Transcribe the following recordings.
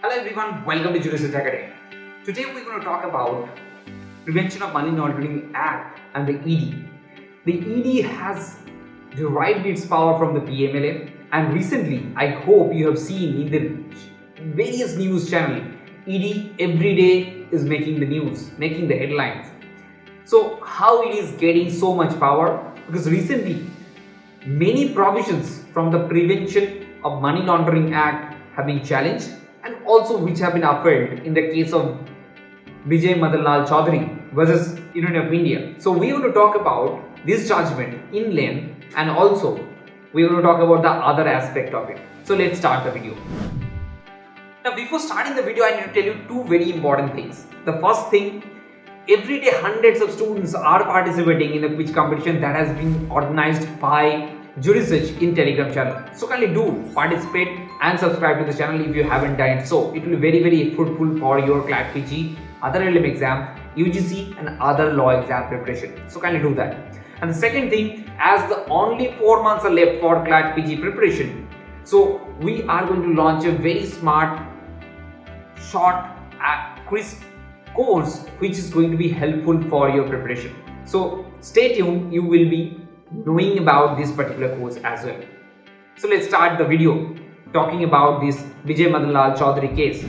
Hello everyone, welcome to Jurisedge Academy. Today we're going to talk about Prevention of Money Laundering Act and the ED. The ED has derived its power from the PMLA, and recently I hope you have seen in the various news channels, ED every day is making the news, making the headlines. So how it is getting so much power? Because recently many provisions from the Prevention of Money Laundering Act have been challenged and also which have been upheld in the case of Vijay Madanlal Choudhury versus Union of India. So we are going to talk about this judgment in length, and also we are going to talk about the other aspect of it. So let's start the video. Now before starting the video, I need to tell you two very important things. The first thing, every day hundreds of students are participating in a quiz competition that has been organized by Jurisedge in Telegram channel. So kindly do participate and subscribe to the channel if you haven't done it. So it will be very fruitful for your CLAT PG, other LM exam, UGC and other law exam preparation. So kindly do that. And the second thing, as the only 4 months are left for CLAT PG preparation, so we are going to launch a very smart, short, crisp course which is going to be helpful for your preparation. So stay tuned, you will be knowing about this particular course as well. So let's start the video talking about this Vijay Madanlal Choudhury case.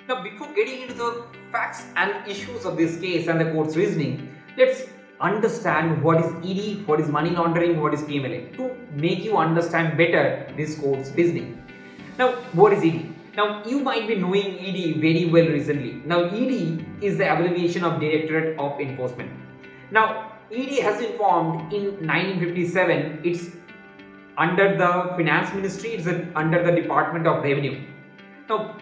Now before getting into the facts and issues of this case and the court's reasoning, let's understand what is ED, what is money laundering, what is PMLA, to make you understand better this court's reasoning. Now what is ED? Now you might be knowing ED very well recently. Now ED is the abbreviation of Directorate of Enforcement. Now ED has been formed in 1957. It's under the Finance Ministry, it's under the Department of Revenue. Now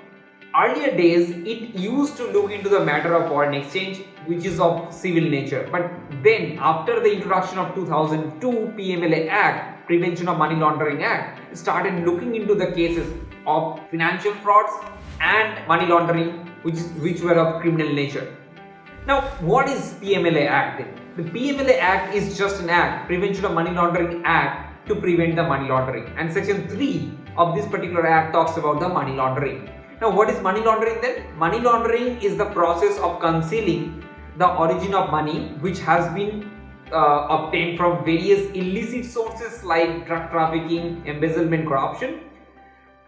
earlier days it used to look into the matter of foreign exchange, which is of civil nature, but then after the introduction of 2002 PMLA Act, Prevention of Money Laundering Act, it started looking into the cases of financial frauds and money laundering which were of criminal nature. Now what is PMLA Act then? The PMLA Act is just an act, Prevention of Money Laundering Act, to prevent the money laundering, and section 3 of this particular act talks about the money laundering. Now what is money laundering then? Money laundering is the process of concealing the origin of money which has been obtained from various illicit sources like drug trafficking, embezzlement, corruption,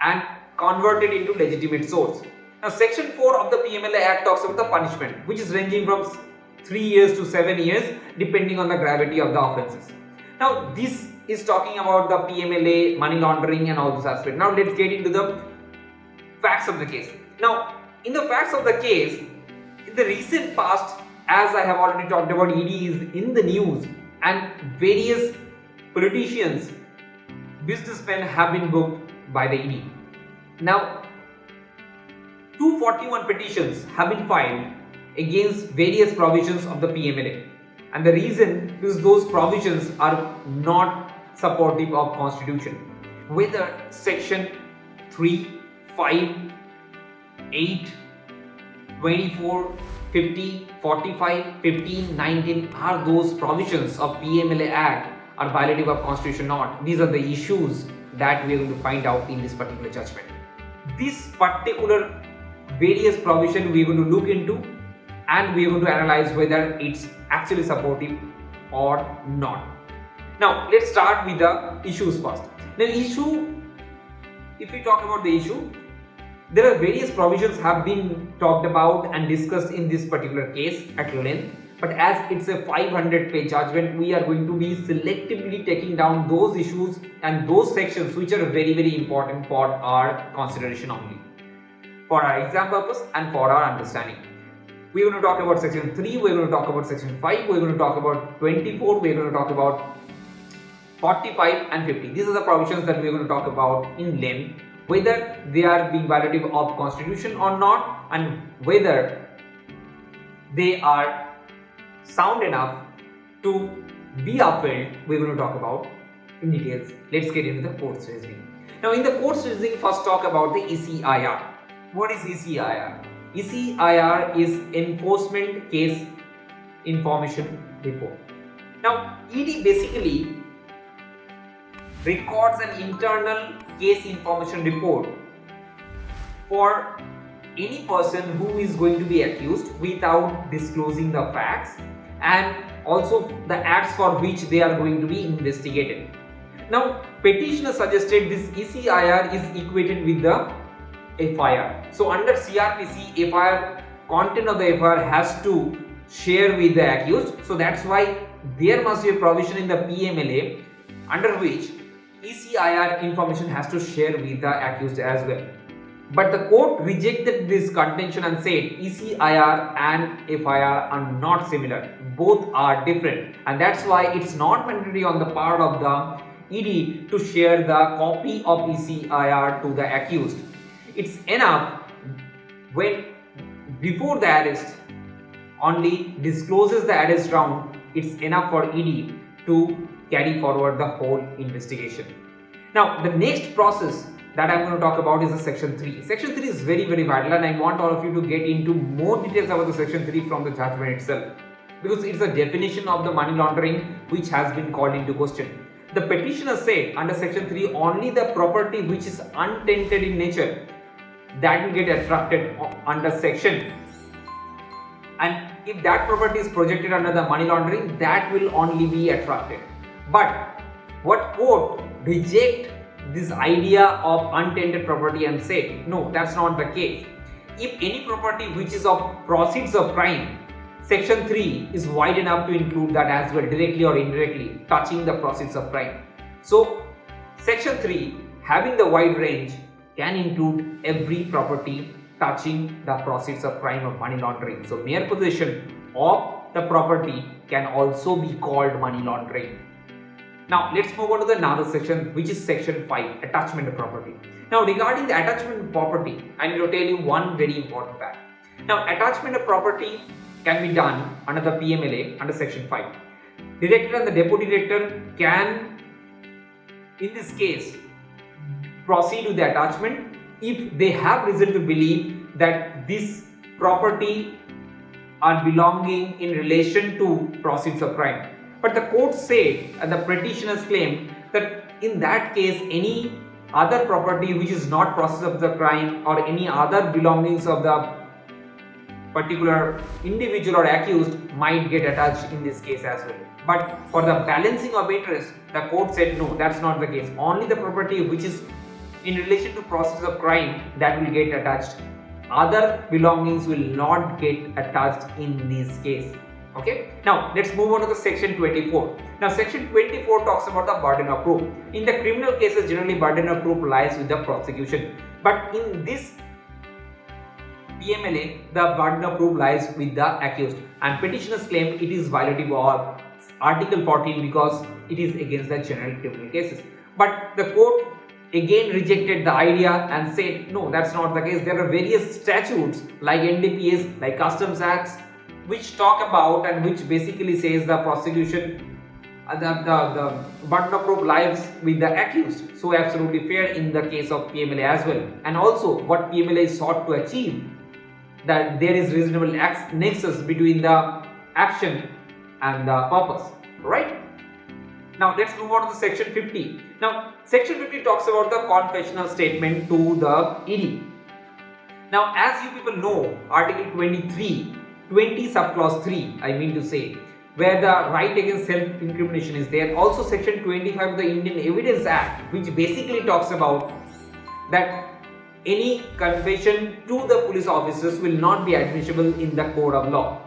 and converted into legitimate source. Now section 4 of the PMLA Act talks about the punishment, which is ranging from 3 years to 7 years depending on the gravity of the offences. Now this is talking about the PMLA, money laundering and all those aspects. Now let's get into the facts of the case. Now in the facts of the case, in the recent past, as I have already talked about, ED is in the news and various politicians, businessmen have been booked by the ED. Now 241 petitions have been filed against various provisions of the PMLA, and the reason is those provisions are not supportive of Constitution. Whether section 3, 5, 8, 24, 50, 45, 15, 19 are those provisions of PMLA Act are violative of Constitution or not. These are the issues that we are going to find out in this particular judgment. This particular various provision we are going to look into, and we are going to analyze whether it's actually supportive or not. Now let's start with the issues first. The issue, if we talk about the issue, there are various provisions have been talked about and discussed in this particular case at length, but as it's a 500-page judgment, we are going to be selectively taking down those issues and those sections which are very important for our consideration only, for our exam purpose and for our understanding. We're going to talk about section 3, we're going to talk about section 5, we're going to talk about 24, we're going to talk about 45 and 50. These are the provisions that we're going to talk about in length, whether they are being violative of Constitution or not, and whether they are sound enough to be upheld. We're going to talk about in details. Let's get into the court's reasoning. Now in the court's reasoning, first talk about the ECIR. What is ECIR? ECIR is Enforcement Case Information Report. Now ED basically records an internal case information report for any person who is going to be accused without disclosing the facts and also the acts for which they are going to be investigated. Now, petitioner suggested this ECIR is equated with the FIR. So under CRPC, FIR, content of the FIR has to share with the accused. So that's why there must be a provision in the PMLA under which ECIR information has to share with the accused as well. But the court rejected this contention and said ECIR and FIR are not similar. Both are different, and that's why it's not mandatory on the part of the ED to share the copy of ECIR to the accused. It's enough when before the arrest only discloses the arrest round. It's enough for ED to carry forward the whole investigation. Now, the next process that I'm going to talk about is the section 3. Section 3 is very vital, and I want all of you to get into more details about the section 3 from the judgment itself, because it's a definition of the money laundering which has been called into question. The petitioner said under section 3 only the property which is untainted in nature that will get attracted under section, and if that property is projected under the money laundering, that will only be attracted. But what court reject this idea of untainted property and say no, that's not the case. If any property which is of proceeds of crime, section 3 is wide enough to include that as well, directly or indirectly touching the proceeds of crime. So section 3 having the wide range can include every property touching the proceeds of crime of money laundering. So mere possession of the property can also be called money laundering. Now let's move on to the another section, which is section 5, attachment of property. Now regarding the attachment of property, I'm going to tell you one very important fact. Now attachment of property can be done under the PMLA under section 5. Director and the deputy director can, in this case, proceed with the attachment if they have reason to believe that this property are belonging in relation to proceeds of crime. But the court said, and the petitioners claimed that in that case any other property which is not process of the crime or any other belongings of the particular individual or accused might get attached in this case as well. But for the balancing of interest, the court said no, that's not the case. Only the property which is in relation to process of crime that will get attached. Other belongings will not get attached in this case. Okay, now let's move on to the section 24. Now section 24 talks about the burden of proof. In the criminal cases, generally burden of proof lies with the prosecution, but in this PMLA, the burden of proof lies with the accused, and petitioners claim it is violative of Article 14 because it is against the general criminal cases. But the court again rejected the idea and said no, that's not the case. There are various statutes like NDPS, like Customs Acts, which talk about and which basically says the prosecution, the burden of proof lies with the accused. So absolutely fair in the case of PMLA as well. And also what PMLA is sought to achieve, that there is reasonable nexus between the action and the purpose, right? Now let's move on to the section 50. Now section 50 talks about the confessional statement to the ED. Now as you people know, Article 20 subclause 3, I mean to say, where the right against self-incrimination is there. Also section 25 of the Indian Evidence Act, which basically talks about that any confession to the police officers will not be admissible in the court of law.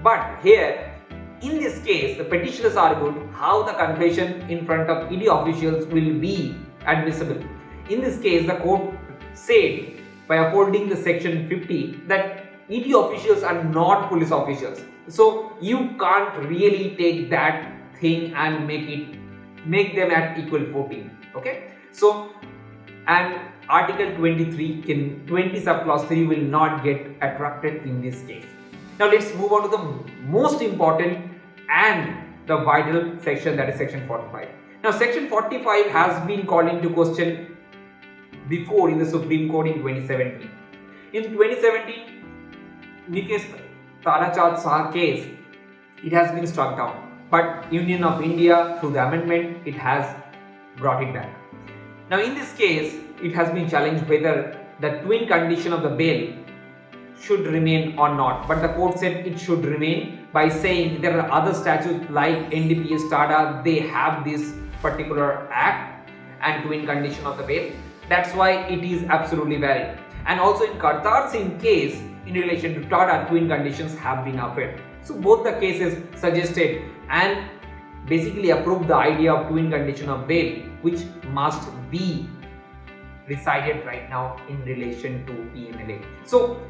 But here, in this case, the petitioners argued how the confession in front of ED officials will be admissible. In this case, the court said by upholding the section 50 that ED officials are not police officials. So you can't really take that thing and make them at equal footing. Okay. So, and Article 20 subclause 3 will not get attracted in this case. Now let's move on to the most important and the vital section, that is section 45. Now section 45 has been called into question before in the Supreme Court in 2017. In 2017, Nikesh Talachand Shah case, it has been struck down, but Union of India through the amendment, it has brought it back. Now in this case, it has been challenged whether the twin condition of the bail should remain or not, but the court said it should remain by saying there are other statutes like NDPS TADA, they have this particular act and twin condition of the bail. That's why it is absolutely valid. And also in Kartar Singh case, in relation to TADA, twin conditions have been upheld. So both the cases suggested and basically approved the idea of twin condition of bail, which must be decided right now in relation to PMLA. So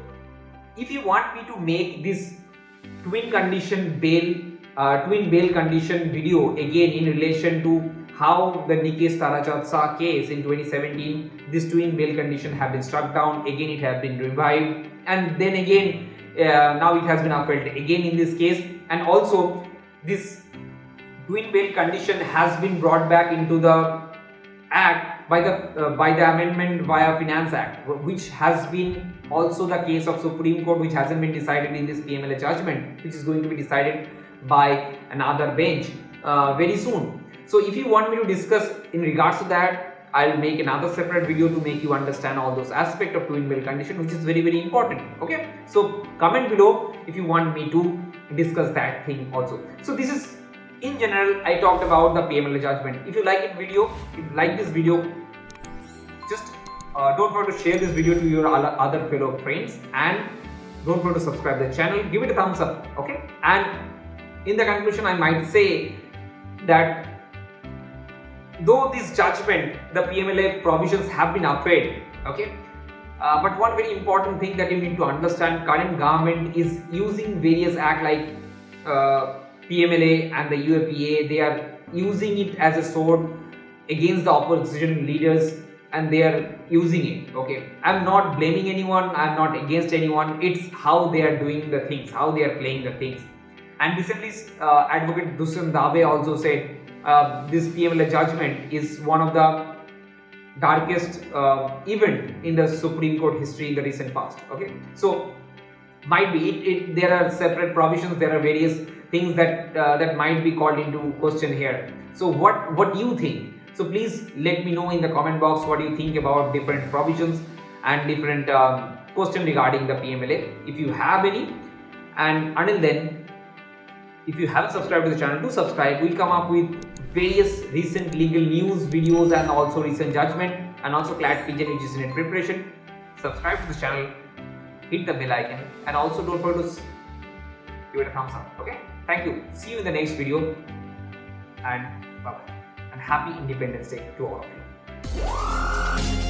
if you want me to make this twin bail condition video again in relation to how the Nikesh Tarachatsa case in 2017, this twin bail condition have been struck down, again it have been revived, and then again now it has been upheld again in this case, and also this twin bail condition has been brought back into the act by the amendment via Finance Act, which has been also the case of Supreme Court, which hasn't been decided in this PMLA judgment, which is going to be decided by another bench very soon. So if you want me to discuss in regards to that, I'll make another separate video to make you understand all those aspects of twin bail condition, which is very, very important. Okay, so comment below if you want me to discuss that thing also. So this is, in general, I talked about the PMLA judgment. If you like this video, just don't forget to share this video to your other fellow friends, and don't forget to subscribe to the channel, give it a thumbs up. Okay, and in the conclusion I might say that though this judgment, the PMLA provisions have been upheld, okay, but one very important thing that you need to understand, current government is using various acts like PMLA and the UAPA. They are using it as a sword against the opposition leaders, and they are using it. Okay, I'm not blaming anyone, I'm not against anyone, it's how they are doing the things, how they are playing the things. And recently Advocate Dushyant Dave also said this PMLA judgment is one of the darkest event in the Supreme Court history in the recent past. Okay, so might be there are separate provisions, there are various things that might be called into question here. So what do you think? So please let me know in the comment box what you think about different provisions and different question regarding the PMLA, if you have any. And until then, if you haven't subscribed to the channel, do subscribe. We come up with various recent legal news videos and also recent judgment, and also CLAT Pigeon, which is in preparation. Subscribe to the channel, hit the bell icon, and also don't forget to give it a thumbs up. Okay, thank you. See you in the next video, and bye bye, and happy Independence Day to all of you.